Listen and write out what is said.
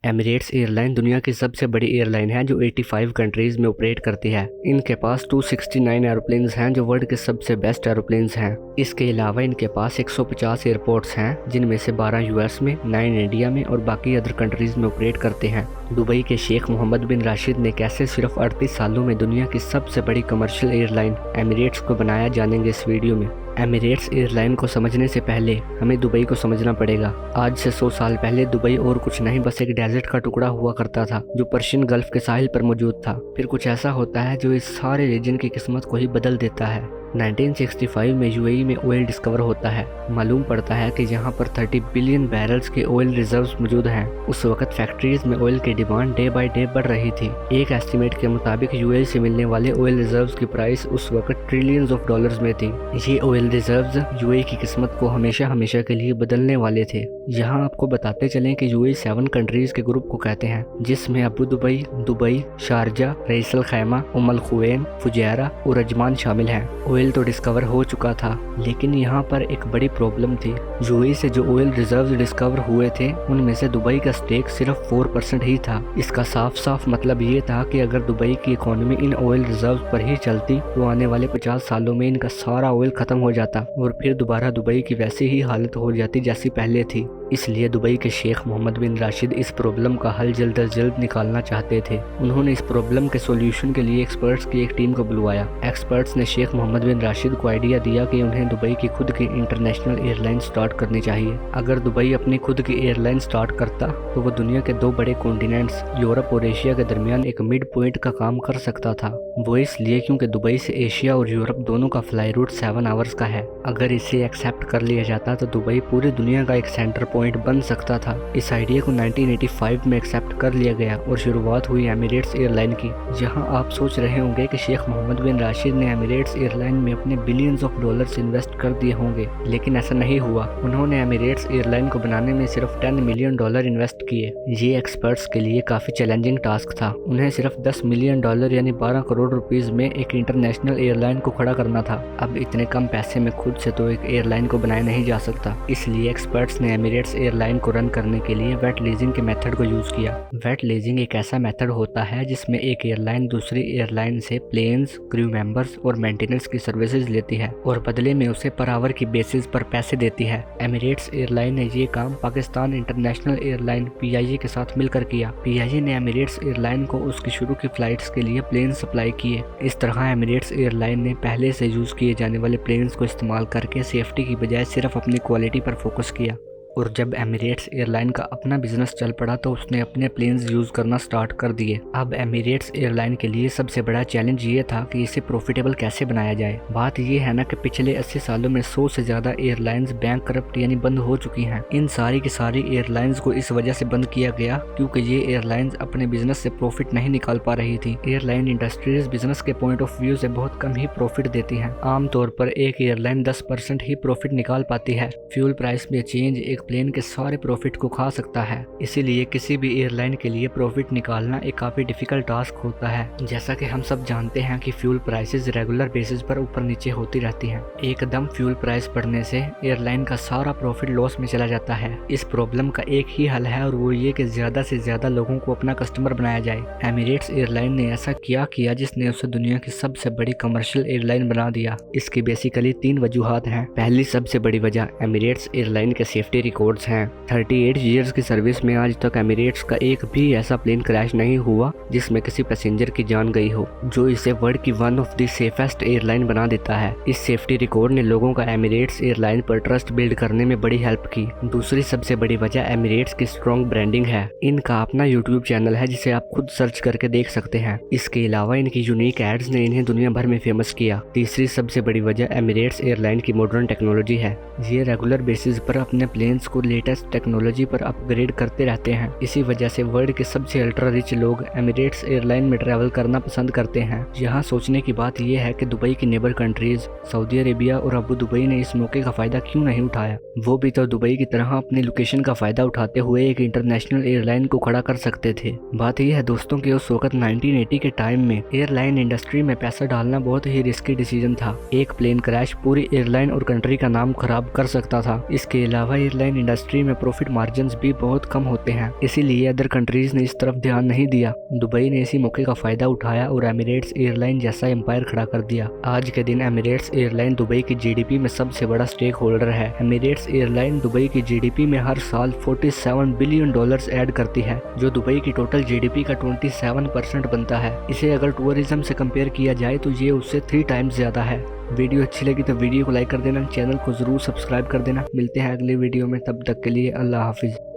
Emirates airline दुनिया की सबसे बड़ी एयरलाइन है जो 85 कंट्रीज में ऑपरेट करती है। इनके पास 269 एरोप्लेन्स हैं जो वर्ल्ड के सबसे बेस्ट एरोप्लेन्स हैं। इसके अलावा इनके पास 150 एयरपोर्ट्स हैं जिनमें से 12 यूएस में, 9 इंडिया में और बाकी अदर कंट्रीज में ऑपरेट करते हैं। दुबई के शेख मोहम्मद बिन राशिद ने कैसे सिर्फ 38 सालों में दुनिया की सबसे बड़ी कमर्शियल एयरलाइन एमिरेट्स को बनाया, जानेंगे इस वीडियो में। एमिरेट्स एयरलाइन को समझने से पहले हमें दुबई को समझना पड़ेगा। आज से 100 साल पहले दुबई और कुछ नहीं बस एक डेजर्ट का टुकड़ा हुआ करता था जो पर्शियन गल्फ के साहिल पर मौजूद था। फिर कुछ ऐसा होता है जो इस सारे रीजन की किस्मत को ही बदल देता है। 1965 में यूएई में ऑयल डिस्कवर होता है। मालूम पड़ता है कि यहाँ पर 30 बिलियन बैरल्स के ऑयल रिजर्व्स मौजूद हैं। उस वक्त फैक्ट्रीज में ऑयल की डिमांड डे बाय डे बढ़ रही थी। एक एस्टीमेट के मुताबिक यूएई से मिलने वाले ऑयल रिजर्व्स की प्राइस उस वक्त ट्रिलियंस ऑफ डॉलर्स में थी। ये ऑयल रिजर्व्स यूएई की किस्मत को हमेशा हमेशा के लिए बदलने वाले थे। यहाँ आपको बताते चलें कि यूएई 7 कंट्रीज के ग्रुप को कहते हैं, जिसमें अबू दुबई, शारजा, रईस अल खैमा, उम अल खुवैन, फुजैरा और अजमान शामिल हैं। ऑयल तो डिस्कवर हो चुका था, लेकिन यहाँ पर एक बड़ी प्रॉब्लम थी। यूएई से जो ऑयल रिजर्व्स डिस्कवर हुए थे उनमें से दुबई का स्टेक सिर्फ 4% ही था। इसका साफ साफ मतलब ये था कि अगर दुबई की इकोनॉमी इन ऑयल रिजर्व्स पर ही चलती तो आने वाले 50 सालों में इनका सारा ऑयल खत्म हो जाता और फिर दोबारा दुबई की वैसी ही हालत हो जाती जैसी पहले थी। इसलिए दुबई के शेख मोहम्मद बिन राशिद इस प्रॉब्लम का हल जल्द अज जल्द निकालना चाहते थे। उन्होंने इस प्रॉब्लम के सॉल्यूशन के लिए एक्सपर्ट्स की एक टीम को बुलवाया। एक्सपर्ट्स ने शेख मोहम्मद बिन राशिद को आइडिया दिया कि उन्हें दुबई की खुद की इंटरनेशनल एयरलाइन स्टार्ट करनी चाहिए। अगर दुबई अपनी खुद की एयरलाइन स्टार्ट करता तो वो दुनिया के 2 बड़े कॉन्टिनेंट्स यूरोप और एशिया के दरमियान एक मिड पॉइंट का काम कर सकता था। वो इसलिए क्योंकि दुबई से एशिया और यूरोप दोनों का फ्लाई रूट 7 आवर्स का है। अगर इसे एक्सेप्ट कर लिया जाता तो दुबई पूरी दुनिया का एक सेंटर पॉइंट बन सकता था। इस आइडिया को 1985 में एक्सेप्ट कर लिया गया और शुरुआत हुई एमिरेट्स एयरलाइन की। जहां आप सोच रहे होंगे कि शेख मोहम्मद बिन राशिद ने एमिरेट्स एयरलाइन में अपने बिलियंस ऑफ डॉलर्स इन्वेस्ट कर दिए होंगे, लेकिन ऐसा नहीं हुआ। उन्होंने एमिरेट्स एयरलाइन को बनाने में सिर्फ $10 मिलियन इन्वेस्ट किए। ये एक्सपर्ट्स के लिए काफी चैलेंजिंग टास्क था। उन्हें सिर्फ $10 मिलियन यानी 12 करोड़ रुपीज में एक इंटरनेशनल एयरलाइन को खड़ा करना था। अब इतने कम पैसे में खुद से तो एक एयरलाइन को बनाया नहीं जा सकता, इसलिए एक्सपर्ट्स ने एमिरेट्स एयरलाइन को रन करने के लिए वेट लीजिंग के मेथड को यूज किया। वेट लीजिंग एक ऐसा मेथड होता है जिसमें एक एयरलाइन दूसरी एयरलाइन से प्लेन्स, क्रू मेंबर्स और मेंटेनेंस की सर्विसेज लेती है और बदले में उसे पर आवर की बेसिस पर पैसे देती है। एमिरेट्स एयरलाइन ने ये काम पाकिस्तान इंटरनेशनल एयरलाइन PIA के साथ मिलकर किया। PIA ने एमिरेट्स एयरलाइन को उसकी शुरू की फ्लाइट्स के लिए प्लेन सप्लाई किए। इस तरह एमिरेट्स एयरलाइन ने पहले से यूज किए जाने वाले प्लेन्स को इस्तेमाल करके सेफ्टी की बजाय सिर्फ अपनी क्वालिटी पर फोकस किया। और जब एमिरेट्स एयरलाइन का अपना बिजनेस चल पड़ा तो उसने अपने प्लेन्स यूज करना स्टार्ट कर दिए। अब एमिरेट्स एयरलाइन के लिए सबसे बड़ा चैलेंज ये था कि इसे प्रॉफिटेबल कैसे बनाया जाए। बात ये है ना कि पिछले 80 सालों में 100 से ज्यादा एयरलाइंस बैंकरप्ट यानी बंद हो चुकी हैं। इन सारी की सारी एयरलाइंस को इस वजह से बंद किया गया क्योंकि ये एयरलाइंस अपने बिजनेस से प्रॉफिट नहीं निकाल पा रही थी। एयरलाइन इंडस्ट्रीज बिजनेस के पॉइंट ऑफ व्यू से बहुत कम ही प्रॉफिट देती है। आमतौर पर एक एयरलाइन 10% ही प्रॉफिट निकाल पाती है। फ्यूल प्राइस में चेंज एक प्लेन के सारे प्रॉफिट को खा सकता है। इसीलिए किसी भी एयरलाइन के लिए प्रॉफिट निकालना एक काफी डिफिकल्ट टास्क होता है। जैसा कि हम सब जानते हैं कि फ्यूल प्राइसेस रेगुलर बेसिस पर ऊपर नीचे होती रहती हैं। एकदम फ्यूल प्राइस बढ़ने से एयरलाइन का सारा प्रॉफिट लॉस में चला जाता है। इस प्रॉब्लम का एक ही हल है और वो ये कि ज्यादा से ज्यादा लोगों को अपना कस्टमर बनाया जाए। एमिरेट्स एयरलाइन ने ऐसा किया जिसने उसे दुनिया की सबसे बड़ी कमर्शियल एयरलाइन बना दिया। इसकी बेसिकली 3 वजूहात हैं। पहली सबसे बड़ी वजह एमिरेट्स एयरलाइन के सेफ्टी रिकॉर्ड्स हैं। 38 ईयर्स की सर्विस में आज तक एमिरेट्स का एक भी ऐसा प्लेन क्रैश नहीं हुआ जिसमें किसी पैसेंजर की जान गई हो, जो इसे वर्ल्ड की one of the safest airline बना देता है। इस सेफ्टी रिकॉर्ड ने लोगों का एमिरेट्स एयरलाइन पर ट्रस्ट बिल्ड करने में बड़ी हेल्प की। दूसरी सबसे बड़ी वजह एमिरेट्स की स्ट्रॉन्ग ब्रांडिंग है। इनका अपना यूट्यूब चैनल है जिसे आप खुद सर्च करके देख सकते हैं। इसके अलावा इनकी यूनिक एड्स ने इन्हें दुनिया भर में फेमस किया। तीसरी सबसे बड़ी वजह एमिरेट्स एयरलाइन की मॉडर्न टेक्नोलॉजी है। ये रेगुलर बेसिस पर अपने प्लेन्स को लेटेस्ट टेक्नोलॉजी पर अपग्रेड करते रहते हैं। इसी वजह से वर्ल्ड के सबसे अल्ट्रा रिच लोग एमिरेट्स एयरलाइन में ट्रैवल करना पसंद करते हैं। यहाँ सोचने की बात यह है कि दुबई की नेबर कंट्रीज सऊदी अरेबिया और अबू दुबई ने इस मौके का फायदा क्यों नहीं उठाया। वो भी तो दुबई की तरह अपनी लोकेशन का फायदा उठाते हुए एक इंटरनेशनल एयरलाइन को खड़ा कर सकते थे। बात यह है दोस्तों कि उस वक्त 1980 के टाइम में एयरलाइन इंडस्ट्री में पैसा डालना बहुत ही रिस्की डिसीजन था। एक प्लेन क्रैश पूरी एयरलाइन और कंट्री का नाम खराब कर सकता था। इसके अलावा एयरलाइन एयरलाइन इंडस्ट्री में प्रॉफिट मार्जिन्स भी बहुत कम होते हैं, इसीलिए अदर कंट्रीज ने इस तरफ ध्यान नहीं दिया। दुबई ने इसी मौके का फायदा उठाया और एमिरेट्स एयरलाइन जैसा एम्पायर खड़ा कर दिया। आज के दिन एमिरेट्स एयरलाइन दुबई की जीडीपी में सबसे बड़ा स्टेक होल्डर है। एमिरेट्स एयरलाइन दुबई की जीडीपी में हर साल 47 बिलियन डॉलर्स ऐड करती है, जो दुबई की टोटल जीडीपी का 27% बनता है। इसे अगर टूरिज्म से कंपेयर किया जाए तो ये उससे 3 टाइम्स ज्यादा है। वीडियो अच्छी लगी तो वीडियो को लाइक कर देना, चैनल को जरूर सब्सक्राइब कर देना। मिलते हैं अगली वीडियो में, तब तक के लिए अल्लाह हाफिज।